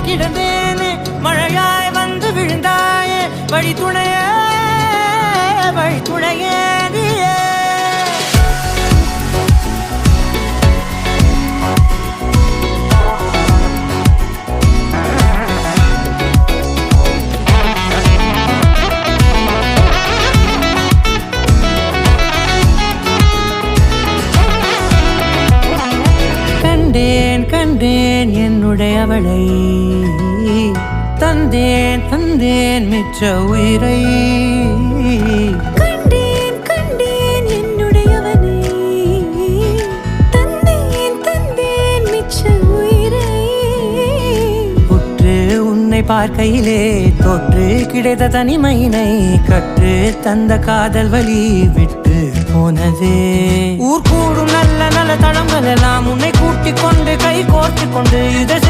கிடந்தேன் மழையாய் வந்து விழுந்தாயே வழி துணையே நீயே. கண்டேன் என்னுடையவளை தந்தேன் மிச்ச உயிரை. கண்டேன் என்னுடையவனை தந்தேன் மிச்ச உயிரை. உற்று உன்னை பார்க்கையிலே தொற்று கிடைத்த தனிமையினை கற்று தந்த காதல் வழி விட்டு போனதே. ஊர் கூடும் நல்ல நல்ல தளங்கள் எல்லாம் உன்னை கூட்டிக் கொண்டு கை கோர்த்து கொண்டு இதை